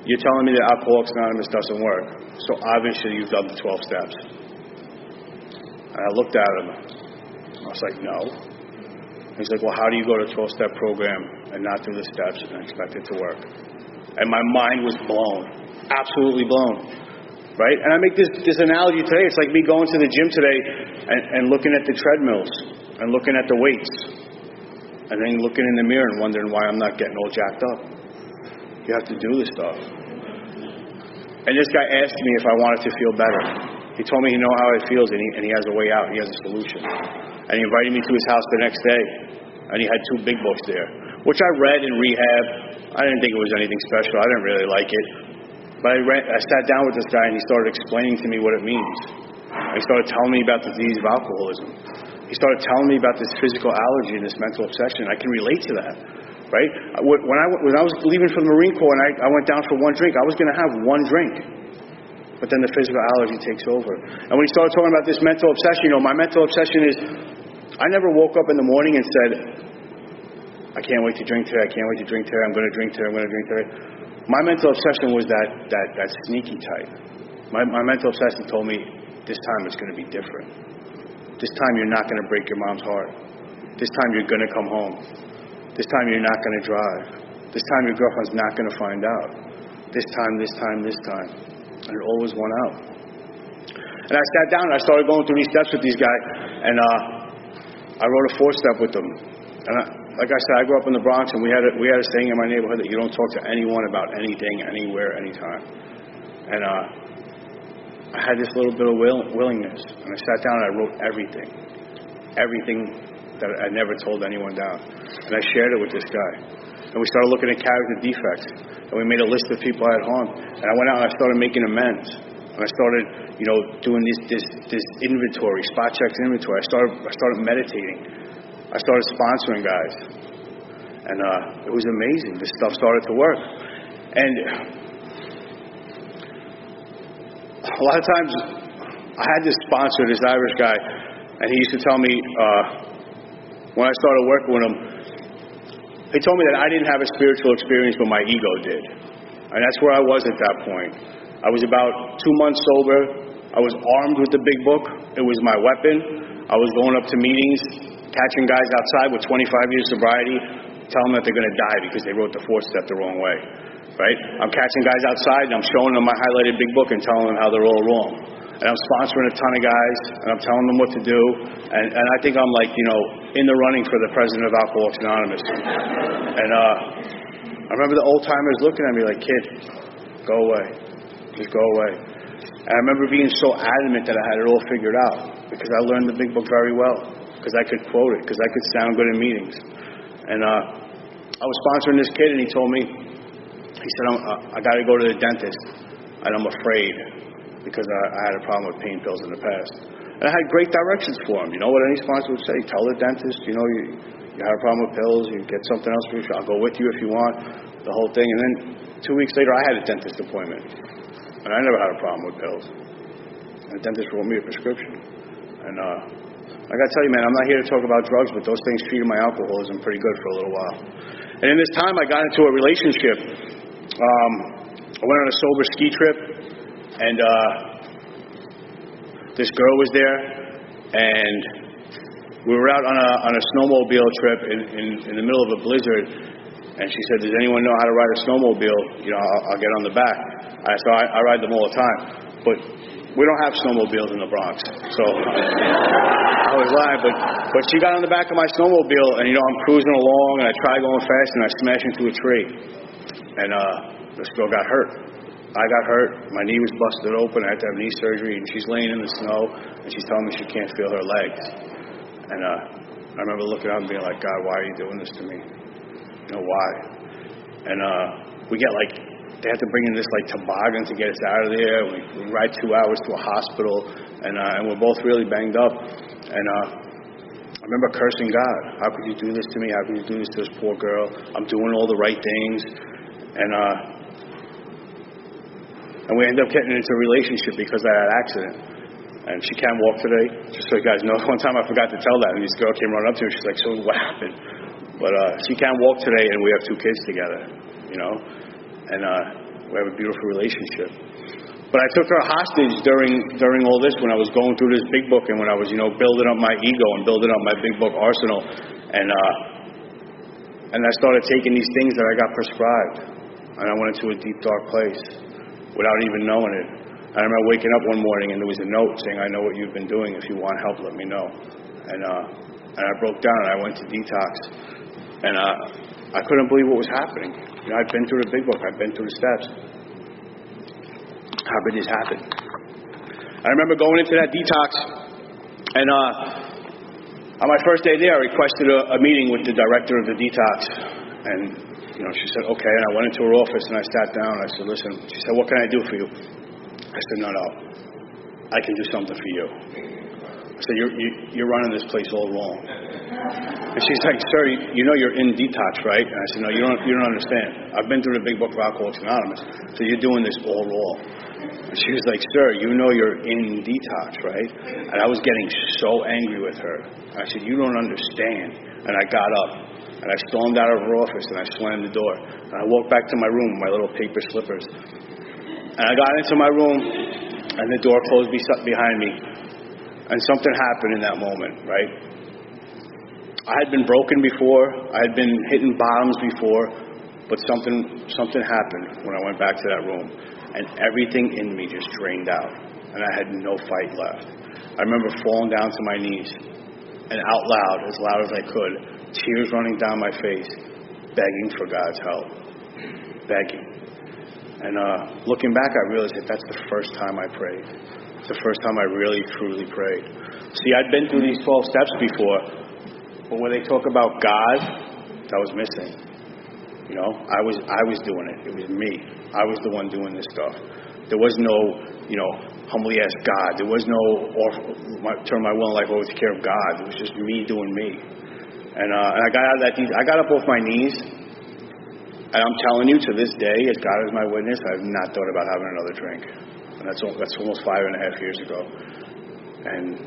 you're telling me that Alcoholics Anonymous doesn't work. So obviously you've done the 12 steps. And I looked at him. I was like, no. He's like, well, how do you go to a 12-step program and not do the steps and expect it to work? And my mind was blown. Absolutely blown. Right? And I make this analogy today. It's like me going to the gym today and looking at the treadmills and looking at the weights. And then looking in the mirror and wondering why I'm not getting all jacked up. You have to do this stuff. And this guy asked me if I wanted to feel better. He told me he knows how it feels and he has a way out. He has a solution. And he invited me to his house the next day. And he had 2 big books there, which I read in rehab. I didn't think it was anything special. I didn't really like it. But I sat down with this guy and he started explaining to me what it means. And he started telling me about the disease of alcoholism. He started telling me about this physical allergy and this mental obsession. I can relate to that, right? When I was leaving from the Marine Corps and I went down for 1 drink, I was going to have 1 drink. But then the physical allergy takes over. And when he started talking about this mental obsession, you know, my mental obsession is, I never woke up in the morning and said, I can't wait to drink today, I can't wait to drink today, I'm going to drink today, I'm going to drink today. My mental obsession was that sneaky type. My mental obsession told me, this time it's going to be different. This time you're not going to break your mom's heart. This time you're going to come home. This time you're not going to drive. This time your girlfriend's not going to find out. This time. And it always won out. And I sat down and I started going through these steps with these guys. And I wrote a 4-step with them. And like I said, I grew up in the Bronx, and we had a saying in my neighborhood that you don't talk to anyone about anything, anywhere, anytime. And I had this little bit of willingness, and I sat down and I wrote everything that I never told anyone down. And I shared it with this guy. And we started looking at character defects, and we made a list of people I had harmed. And I went out and I started making amends. And I started, doing this inventory, spot checks inventory. I started meditating. I started sponsoring guys. And it was amazing. This stuff started to work. And a lot of times, I had this sponsor, this Irish guy, and he used to tell me, when I started working with him, he told me that I didn't have a spiritual experience, but my ego did. And that's where I was at that point. I was about 2 months sober. I was armed with the big book. It was my weapon. I was going up to meetings, catching guys outside with 25 years sobriety, telling them that they're going to die because they wrote the 4-step the wrong way. Right? I'm catching guys outside, and I'm showing them my highlighted big book and telling them how they're all wrong. And I'm sponsoring a ton of guys, and I'm telling them what to do. And I think I'm like, in the running for the president of Alcoholics Anonymous. And I remember the old timers looking at me like, kid, go away. Just go away. And I remember being so adamant that I had it all figured out because I learned the big book very well, because I could quote it, because I could sound good in meetings. And I was sponsoring this kid, and he told me, he said, I got to go to the dentist, and I'm afraid because I had a problem with pain pills in the past. And I had great directions for him. You know what any sponsor would say? Tell the dentist, you have a problem with pills, you get something else for you, I'll go with you if you want, the whole thing. And then 2 weeks later, I had a dentist appointment. And I never had a problem with pills. And the dentist wrote me a prescription. And I got to tell you, man, I'm not here to talk about drugs, but those things treated my alcoholism pretty good for a little while. And in this time, I got into a relationship. I went on a sober ski trip, and this girl was there, and we were out on a snowmobile trip in the middle of a blizzard, and she said, does anyone know how to ride a snowmobile? I'll get on the back. So I ride them all the time, but we don't have snowmobiles in the Bronx, so I was lying, but she got on the back of my snowmobile, and I'm cruising along, and I try going fast, and I smash into a tree, and this girl got hurt. I got hurt. My knee was busted open. I had to have knee surgery, and she's laying in the snow, and she's telling me she can't feel her legs. And I remember looking out and being like, God, why are you doing this to me? Why? And we get they had to bring in this toboggan to get us out of there. We ride 2 hours to a hospital, and we're both really banged up. And I remember cursing God. How could you do this to me? How could you do this to this poor girl? I'm doing all the right things. And we ended up getting into a relationship because of that accident. And she can't walk today. Just so you guys know, one time I forgot to tell that, and this girl came running up to me. She's like, so what happened? But she can't walk today, and we have 2 kids together, And we have a beautiful relationship. But I took her hostage during all this when I was going through this big book and when I was, building up my ego and building up my big book arsenal. And I started taking these things that I got prescribed. And I went into a deep, dark place without even knowing it. And I remember waking up one morning and there was a note saying, I know what you've been doing. If you want help, let me know. And I broke down and I went to detox. And I couldn't believe what was happening. I'd been through the big book. I'd been through the steps. How could this happen? I remember going into that detox, and on my first day there, I requested a meeting with the director of the detox. And, she said, okay. And I went into her office, and I sat down, and I said, listen. She said, what can I do for you? I said, no. I can do something for you. I said, you're running this place all wrong. And she's like, sir, you're in detox, right? And I said, no, you don't understand. I've been through the big book of Alcoholics Anonymous, so you're doing this all wrong. And she was like, sir, you're in detox, right? And I was getting so angry with her. I said, you don't understand. And I got up, and I stormed out of her office, and I slammed the door. And I walked back to my room with my little paper slippers. And I got into my room, and the door closed behind me. And something happened in that moment, right? I had been broken before. I had been hitting bottoms before. But something happened when I went back to that room. And everything in me just drained out. And I had no fight left. I remember falling down to my knees and out loud as I could, tears running down my face, begging for God's help. Begging. And looking back, I realized that that's the first time I prayed. It's the first time I really, truly prayed. See, I'd been through these 12 steps before, but when they talk about God, that was missing. You know, I was doing it. It was me. I was the one doing this stuff. There was no, humbly ask God. There was no turn my will and life over to care of God. It was just me doing me. And I got out of that. I got up off my knees, and I'm telling you, to this day, as God is my witness, I've not thought about having another drink. And that's almost 5.5 years ago. And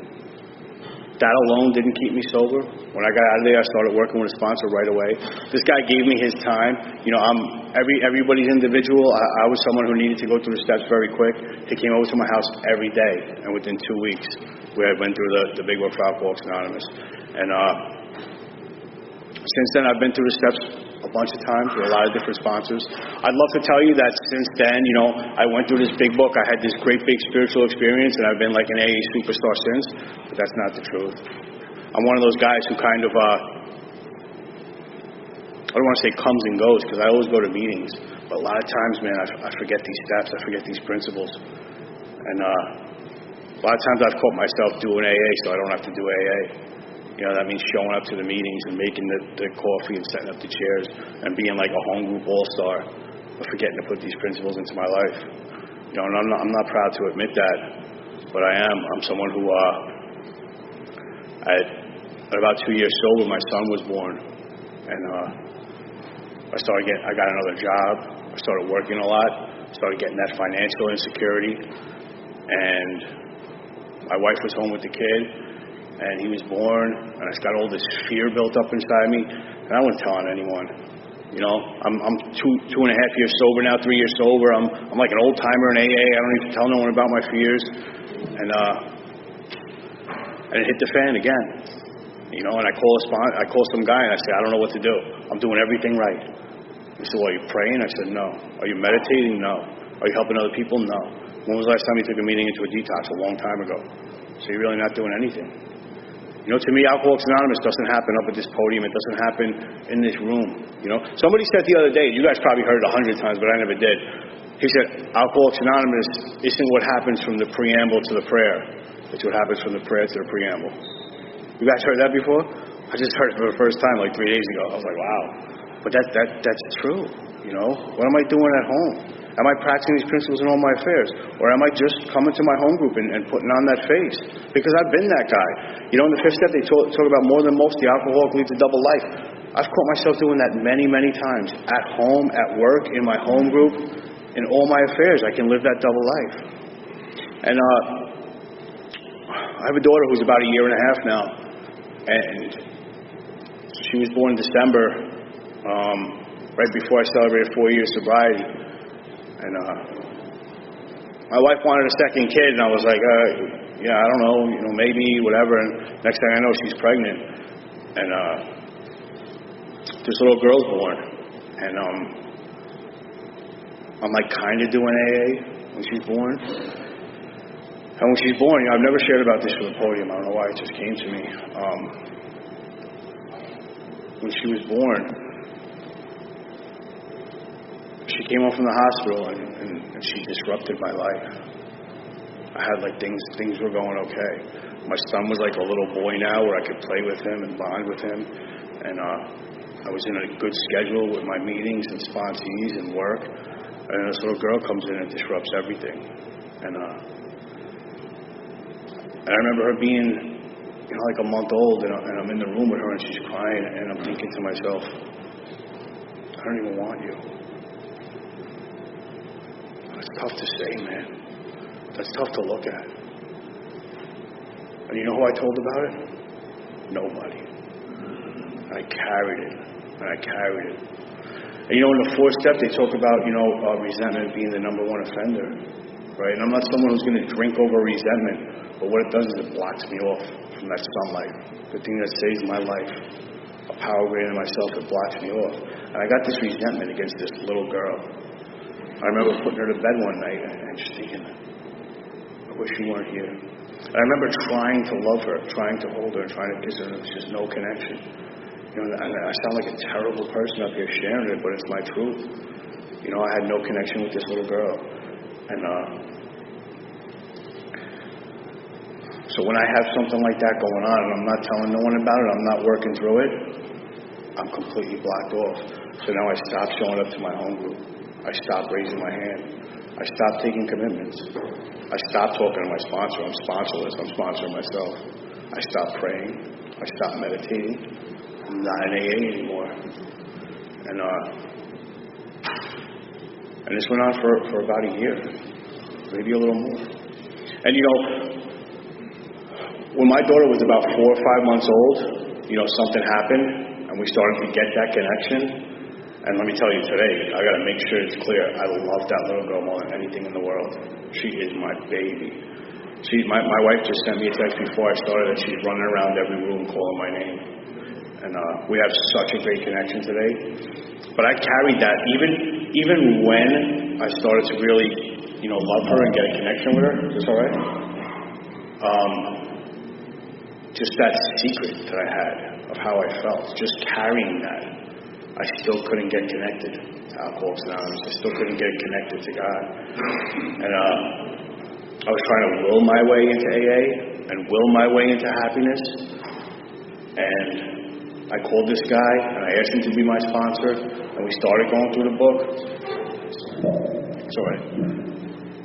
that alone didn't keep me sober. When I got out of there, I started working with a sponsor right away. This guy gave me his time. Everybody's individual. I was someone who needed to go through the steps very quick. He came over to my house every day, and within 2 weeks, we had went through the Big Work for Alcoholics Anonymous. And since then, I've been through the steps a bunch of times with a lot of different sponsors. I'd love to tell you that since then, I went through this big book. I had this great big spiritual experience, and I've been like an AA superstar since, but that's not the truth. I'm one of those guys who kind of, I don't want to say comes and goes, because I always go to meetings, but a lot of times, man, I forget these steps, I forget these principles. And a lot of times I've caught myself doing AA, so I don't have to do AA. That means showing up to the meetings and making the coffee and setting up the chairs and being like a home group all-star, but forgetting to put these principles into my life. And I'm not proud to admit that, but I am. I'm someone who, at about 2 years sober, my son was born, and I got another job. I started working a lot. Started getting that financial insecurity, and my wife was home with the kid. And he was born, and I just got all this fear built up inside me, and I wasn't telling anyone. I'm 2.5 years sober now, 3 years sober. I'm like an old timer in AA. I don't need to tell no one about my fears. And it hit the fan again. And I call some guy and I say, I don't know what to do. I'm doing everything right. He said, well, are you praying? I said, no. Are you meditating? No. Are you helping other people? No. When was the last time you took a meeting into a detox? A long time ago. So you're really not doing anything. To me, Alcoholics Anonymous doesn't happen up at this podium. It doesn't happen in this room. Somebody said the other day, you guys probably heard it 100 times, but I never did. He said, Alcoholics Anonymous isn't what happens from the preamble to the prayer. It's what happens from the prayer to the preamble. You guys heard that before? I just heard it for the first time like 3 days ago. I was like, wow. But that's true. What am I doing at home? Am I practicing these principles in all my affairs? Or am I just coming to my home group and putting on that face? Because I've been that guy. In the fifth step, they talk about more than most, the alcoholic leads a double life. I've caught myself doing that many, many times. At home, at work, in my home group, in all my affairs, I can live that double life. And I have a daughter who's about 1.5 years now. And she was born in December, right before I celebrated 4 years sobriety. And my wife wanted a second kid, and I was like, yeah, I don't know, maybe, whatever. And next thing I know, she's pregnant. And this little girl's born. And I'm like kind of doing AA when she's born. And when she's born, I've never shared about this from the podium. I don't know why it just came to me. When she was born, she came home from the hospital and she disrupted my life. I had things were going okay. My son was like a little boy now where I could play with him and bond with him. And I was in a good schedule with my meetings and sponsees and work. And this little girl comes in and disrupts everything. And I remember her being like a month old, and I'm in the room with her and she's crying, and I'm thinking to myself, I don't even want you. That's tough to say, man. That's tough to look at. And you know who I told about it? Nobody. I carried it. And I carried it. And in the fourth step, they talk about, resentment being the #1 offender. Right? And I'm not someone who's going to drink over resentment, but what it does is it blocks me off from that sunlight. The thing that saves my life. A power greater than myself that blocks me off. And I got this resentment against this little girl. I remember putting her to bed one night and just thinking, I wish you weren't here. And I remember trying to love her, trying to hold her, and trying to kiss her, and there was just no connection. And I sound like a terrible person up here sharing it, but it's my truth. I had no connection with this little girl. And so when I have something like that going on, and I'm not telling no one about it, I'm not working through it, I'm completely blocked off. So now I stopped showing up to my home group. I stopped raising my hand. I stopped taking commitments. I stopped talking to my sponsor. I'm sponsorless. I'm sponsoring myself. I stopped praying. I stopped meditating. I'm not in AA anymore. And this went on for about a year, maybe a little more. And when my daughter was about 4 or 5 months old, something happened, and we started to get that connection. And let me tell you today, I got to make sure it's clear, I love that little girl more than anything in the world. She is my baby. My wife just sent me a text before I started that she's running around every room calling my name. And we have such a great connection today. But I carried that even when I started to really, love her and get a connection with her. Is this all right? Just that secret that I had of how I felt, just carrying that. I still couldn't get connected to Alcoholics Anonymous. I still couldn't get connected to God. And I was trying to will my way into AA and will my way into happiness. And I called this guy, and I asked him to be my sponsor, and we started going through the book. It's all right.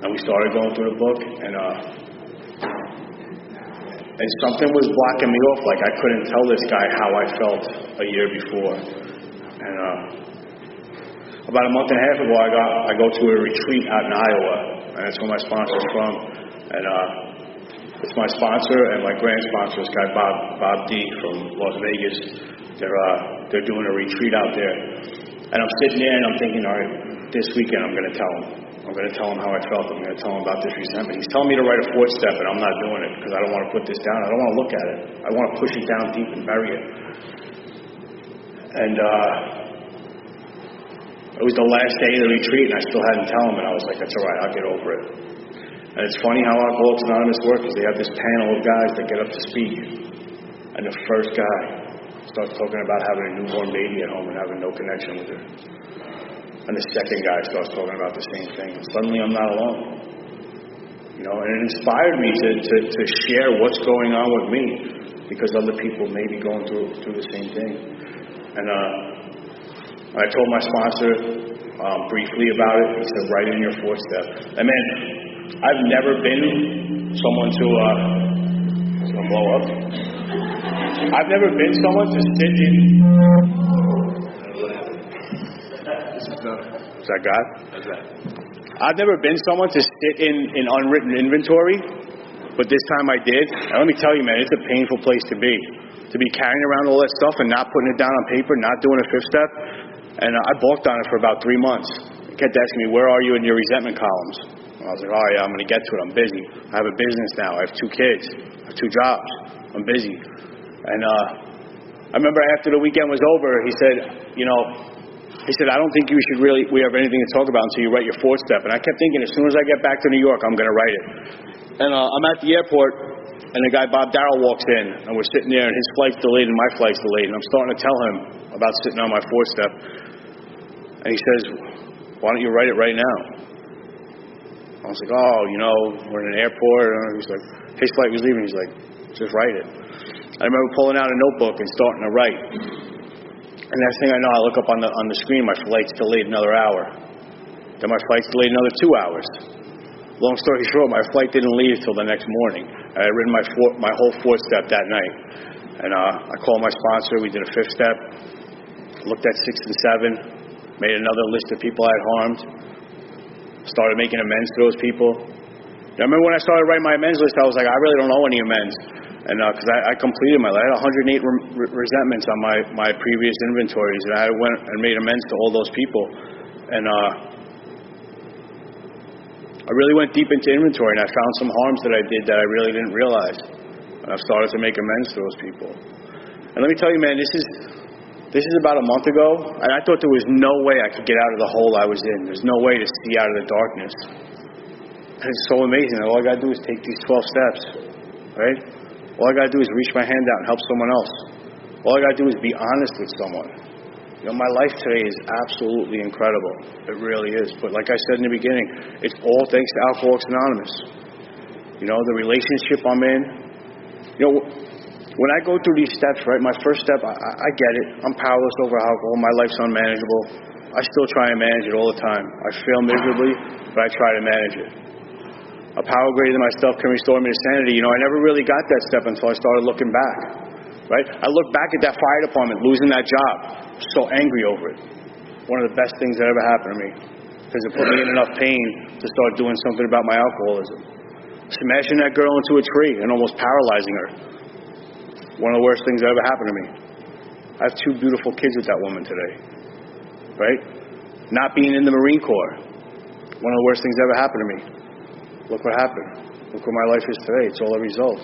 And we started going through the book, and something was blocking me off. Like, I couldn't tell this guy how I felt a year before. And about a month and a half ago, I go to a retreat out in Iowa, and that's where my sponsor's from. And it's my sponsor and my grand sponsor, this guy Bob D from Las Vegas. They're doing a retreat out there, and I'm sitting there and I'm thinking, all right, this weekend I'm going to tell him. I'm going to tell him how I felt. I'm going to tell him about this resentment. He's telling me to write a 4th step, and I'm not doing it because I don't want to put this down. I don't want to look at it. I want to push it down deep and bury it. And it was the last day of the retreat, and I still hadn't told him, and I was like, that's all right, I'll get over it. And it's funny how Alcoholics Anonymous works, because they have this panel of guys that get up to speak, and the first guy starts talking about having a newborn baby at home and having no connection with her. And the second guy starts talking about the same thing. And suddenly I'm not alone. And it inspired me to share what's going on with me, because other people may be going through the same thing. And I told my sponsor briefly about it. He said, write in your 4th step. And man, I've never been someone to it's gonna blow up. I've never been someone to sit in. Is that God? How's that? I've never been someone to sit in unwritten inventory, but this time I did. And let me tell you, man, it's a painful place to be. To be carrying around all that stuff and not putting it down on paper, not doing a 5th step. And I balked on it for about 3 months. He kept asking me, where are you in your resentment columns? And I was like, oh yeah, I'm going to get to it. I'm busy. I have a business now. I have 2 kids. I have 2 jobs. I'm busy. And I remember after the weekend was over, he said, I don't think we have anything to talk about until you write your 4th step. And I kept thinking, as soon as I get back to New York, I'm going to write it. And I'm at the airport, and the guy, Bob Darrell, walks in, and we're sitting there, and his flight's delayed, and my flight's delayed. And I'm starting to tell him about sitting on my 4th step. And he says, why don't you write it right now? I was like, we're in an airport. And he's like, his flight was leaving. He's like, just write it. I remember pulling out a notebook and starting to write. And next thing I know, I look up on the screen, my flight's delayed another hour. Then my flight's delayed another 2 hours. Long story short, my flight didn't leave till the next morning. I had written my whole 4th step that night. And I called my sponsor. We did a 5th step. Looked at 6 and 7. Made another list of people I had harmed. Started making amends to those people. I remember when I started writing my amends list, I was like, I really don't owe any amends. And because I completed my life. I had 108 resentments on my previous inventories. And I went and made amends to all those people. And I really went deep into inventory, and I found some harms that I did that I really didn't realize. And I've started to make amends to those people. And let me tell you, man, this is about a month ago, and I thought there was no way I could get out of the hole I was in. There's no way to see out of the darkness. And it's so amazing that all I got to do is take these 12 steps. right? All I got to do is reach my hand out and help someone else. All I got to do is be honest with someone. My life today is absolutely incredible. It really is. But like I said in the beginning, it's all thanks to Alcoholics Anonymous. The relationship I'm in. When I go through these steps, right, my first step, I get it. I'm powerless over alcohol. My life's unmanageable. I still try and manage it all the time. I fail miserably, but I try to manage it. A power greater than myself can restore me to sanity. I never really got that step until I started looking back, right? I look back at that fire department, losing that job. So angry over it. One of the best things that ever happened to me, because it put me in enough pain to start doing something about my alcoholism. Smashing that girl into a tree and almost paralyzing her. One of the worst things that ever happened to me. I have 2 beautiful kids with that woman today. Right? Not being in the Marine Corps. One of the worst things that ever happened to me. Look what happened. Look where my life is today. It's all a result.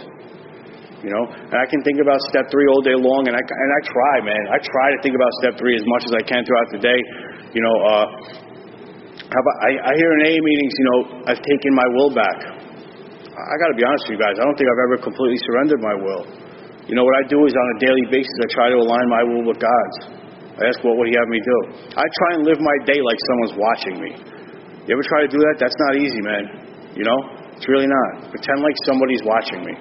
And I can think about step 3 all day long, and I try, man. I try to think about step 3 as much as I can throughout the day. I hear in AA meetings, I've taken my will back. I got to be honest with you guys. I don't think I've ever completely surrendered my will. What I do is on a daily basis, I try to align my will with God's. I ask, what would He have me do? I try and live my day like someone's watching me. You ever try to do that? That's not easy, man. It's really not. Pretend like somebody's watching me.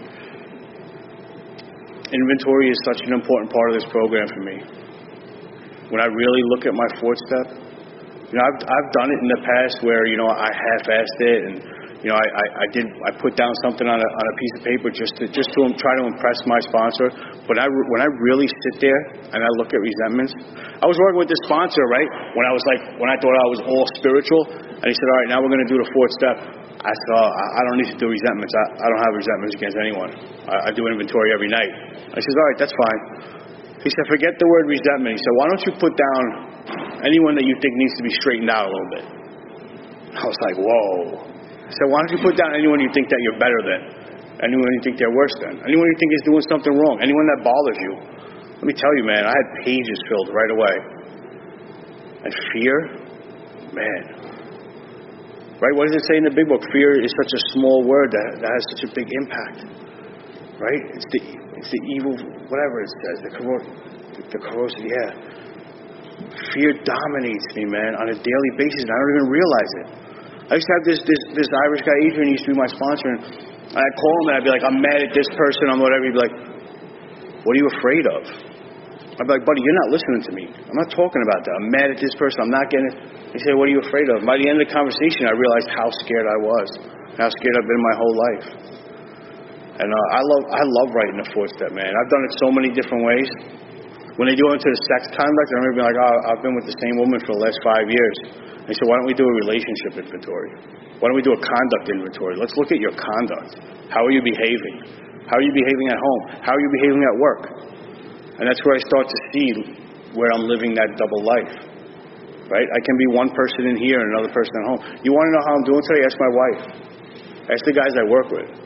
Inventory is such an important part of this program for me. When I really look at my 4th step, I've done it in the past where I half-assed it, and I put down something on a piece of paper just to try to impress my sponsor. But when I really sit there and I look at resentments, I was working with this sponsor, right? When I thought I was all spiritual, and he said, all right, now we're going to do the 4th step. I said, I don't need to do resentments. I don't have resentments against anyone. I do inventory every night. I said, all right, that's fine. He said, forget the word resentment. He said, why don't you put down anyone that you think needs to be straightened out a little bit? I was like, whoa. I said, why don't you put down anyone you think that you're better than? Anyone you think they're worse than? Anyone you think is doing something wrong? Anyone that bothers you? Let me tell you, man, I had pages filled right away. And fear, man. Right? What does it say in the big book? Fear is such a small word that has such a big impact. Right? It's the evil, whatever it says, the corrosive, yeah. Fear dominates me, man, on a daily basis, and I don't even realize it. I used to have this Irish guy, Adrian, he used to be my sponsor, and I'd call him and I'd be like, I'm mad at this person, I'm whatever. He'd be like, what are you afraid of? I'd be like, buddy, you're not listening to me. I'm not talking about that. I'm mad at this person, I'm not getting it. He said, what are you afraid of? By the end of the conversation, I realized how scared I was, how scared I've been my whole life. And I love writing the 4th step, man. I've done it so many different ways. When they do into the sex conduct, I remember being like, I've been with the same woman for the last 5 years. They said, why don't we do a relationship inventory? Why don't we do a conduct inventory? Let's look at your conduct. How are you behaving? How are you behaving at home? How are you behaving at work? And that's where I start to see where I'm living that double life. Right? I can be one person in here and another person at home. You want to know how I'm doing today? Ask my wife. Ask the guys I work with.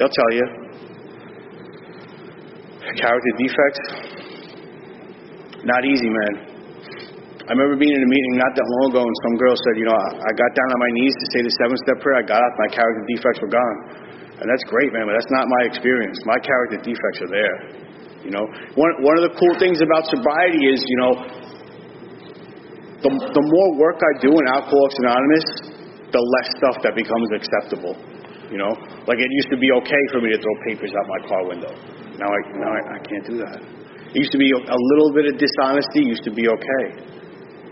They'll tell you. Character defects. Not easy, man. I remember being in a meeting not that long ago and some girl said, I got down on my knees to say the 7-step prayer. I got up, my character defects were gone. And that's great, man, but that's not my experience. My character defects are there. One of the cool things about sobriety is, the more work I do in Alcoholics Anonymous, the less stuff that becomes acceptable. Like it used to be okay for me to throw papers out my car window. Now I can't do that. It used to be a little bit of dishonesty used to be okay.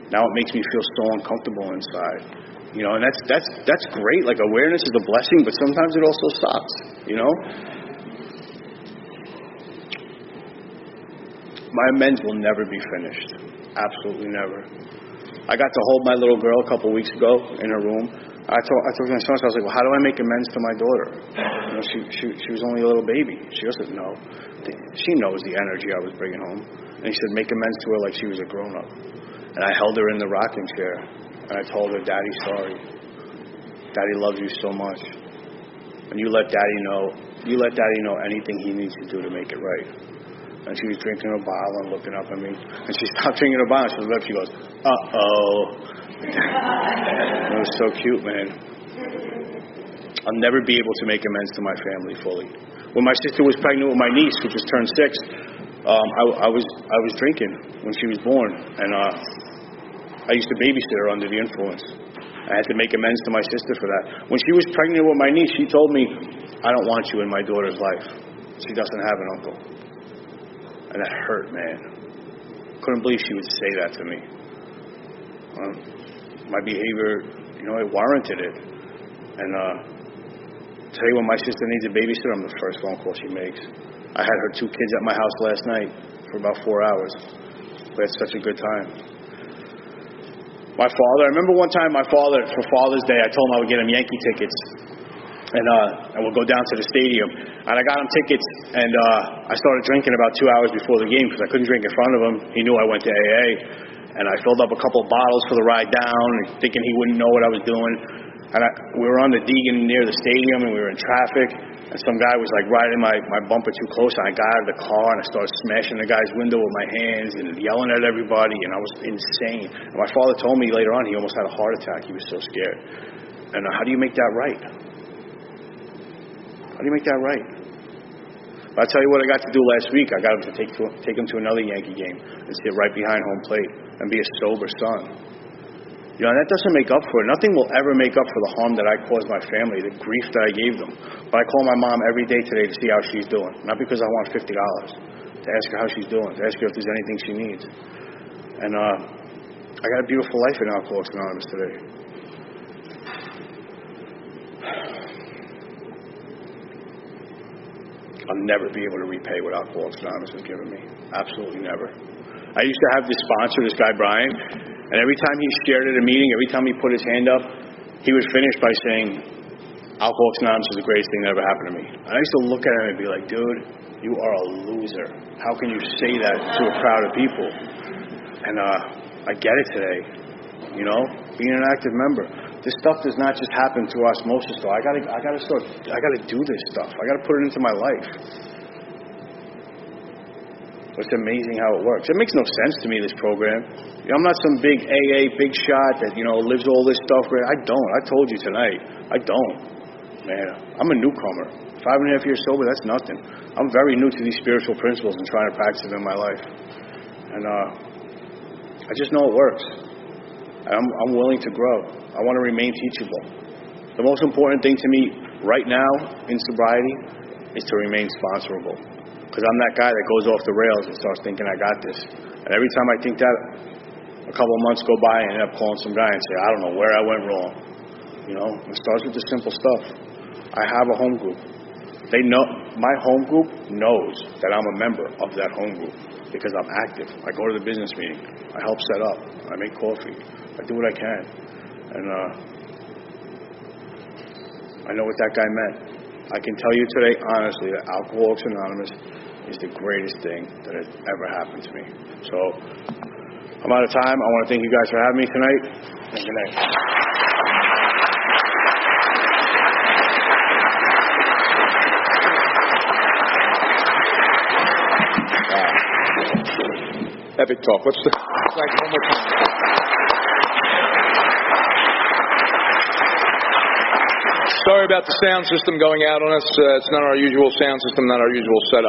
Now it makes me feel so uncomfortable inside. And that's great. Like awareness is a blessing, but sometimes it also stops, My amends will never be finished. Absolutely never. I got to hold my little girl a couple weeks ago in her room. I told my son, I was like, well, how do I make amends to my daughter? She was only a little baby. She doesn't know. She knows the energy I was bringing home. And he said, make amends to her like she was a grown-up. And I held her in the rocking chair. And I told her, Daddy, sorry. Daddy loves you so much. And you let Daddy know anything he needs to do to make it right. And she was drinking her bottle and looking up at me. And she stopped drinking her bottle. She looked up. She goes, uh-oh. It was so cute, man. I'll never be able to make amends to my family fully. When my sister was pregnant with my niece, who just turned 6, I was drinking when she was born, and I used to babysit her under the influence. I had to make amends to my sister for that. When she was pregnant with my niece, she told me, "I don't want you in my daughter's life. She doesn't have an uncle." And that hurt, man. Couldn't believe she would say that to me. My behavior, it warranted it. And today when my sister needs a babysitter, I'm the first phone call she makes. I had her 2 kids at my house last night for about 4 hours. We had such a good time. I remember one time my father, for Father's Day, I told him I would get him Yankee tickets. And we'll go down to the stadium. And I got him tickets, and I started drinking about 2 hours before the game because I couldn't drink in front of him. He knew I went to AA. And I filled up a couple of bottles for the ride down, thinking he wouldn't know what I was doing. And we were on the Deegan near the stadium, and we were in traffic. And some guy was like riding my bumper too close, and I got out of the car, and I started smashing the guy's window with my hands and yelling at everybody, and I was insane. And my father told me later on he almost had a heart attack. He was so scared. And how do you make that right? How do you make that right? But I'll tell you what I got to do last week. I got him to take him to another Yankee game and sit right behind home plate and be a sober son. That doesn't make up for it. Nothing will ever make up for the harm that I caused my family, the grief that I gave them. But I call my mom every day today to see how she's doing. Not because I want $50, to ask her how she's doing, to ask her if there's anything she needs. And I got a beautiful life in Alcoholics Anonymous today. I'll never be able to repay what Alcoholics Anonymous has given me. Absolutely never. I used to have this sponsor, this guy Brian, and every time he shared at a meeting, every time he put his hand up, he would finish by saying, "Alcoholics Anonymous is the greatest thing that ever happened to me." And I used to look at him and be like, "Dude, you are a loser. How can you say that to a crowd of people?" And I get it today. Being an active member. This stuff does not just happen through osmosis, though. I gotta do this stuff. I gotta put it into my life. It's amazing how it works. It makes no sense to me, this program. I'm not some big AA, big shot that, lives all this stuff. I don't. I told you tonight. I don't. Man, I'm a newcomer. 5.5 years sober, that's nothing. I'm very new to these spiritual principles and trying to practice them in my life. And I just know it works. And I'm willing to grow. I want to remain teachable. The most important thing to me right now in sobriety is to remain sponsorable. Because I'm that guy that goes off the rails and starts thinking I got this. And every time I think that, a couple of months go by and I end up calling some guy and say, "I don't know where I went wrong." It starts with the simple stuff. I have a home group. They know, my home group knows that I'm a member of that home group because I'm active. I go to the business meeting. I help set up. I make coffee. I do what I can. And I know what that guy meant. I can tell you today, honestly, that Alcoholics Anonymous is the greatest thing that has ever happened to me. So, I'm out of time. I want to thank you guys for having me tonight. And good night. Epic talk. Let's like one more time. Sorry about the sound system going out on us. It's not our usual sound system, not our usual setup.